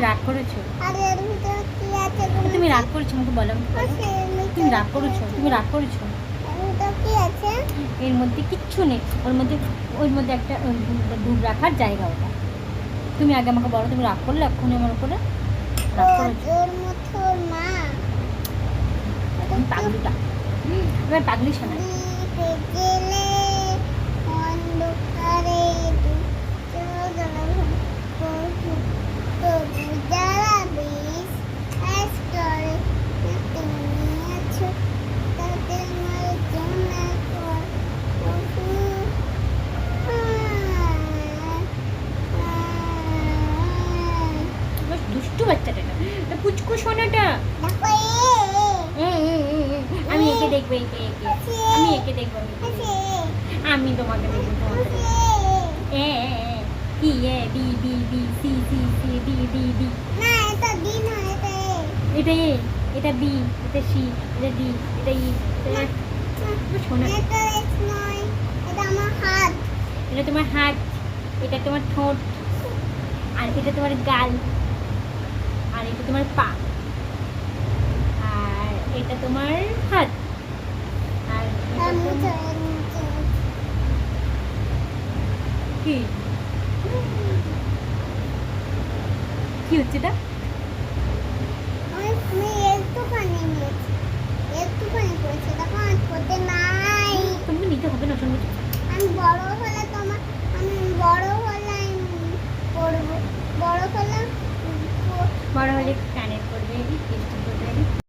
রাগ করেছো? আর এর ভিতরে কি আছে গো? তুমি রাগ করেছো আমাকে বলো, আমাকে বলো। তুমি রাগ করেছো? তুমি রাগ করেছো? এর ভিতরে কি আছে? এর মধ্যে কিচ্ছু নেই। ওর মধ্যে একটা ডুব রাখার জায়গা ওটা। তুমি আগে আমাকে বলো, তুমি রাগ করলে এক্ষুনি আমার উপরে? রাগ করেছো? ওর মতো মা। আমি পাগলুটা, এবার পাগলি শোনা। দিতে গেলে অন্ধকারে তবু জ্বালাবি আজকাল তুমি আছো তাদের মাঝে কর বেশ দুষ্টু বাচ্চাটা, এটা পুচকু সোনাটা। আমি একে দেখবো, একে একে আমি একে দেখবো, আমি একে দেখবো। আমি তোমাকে দেখবো, তোমাকে দেখবো। এ কি A B B B C C C D D D. না এটা দিন হয় এটা এ, এটা বি, এটা সি, এটা ডি, এটা ই, এটা সোনা। এটা নয়, এটা আমার হাত। এটা তোমার হাত, এটা তোমার ঠোঁট, আর এটা তোমার গাল, আর এটা তোমার পা, আর এটা তোমার হাত, আর এটা কি কি হচ্ছে এটা?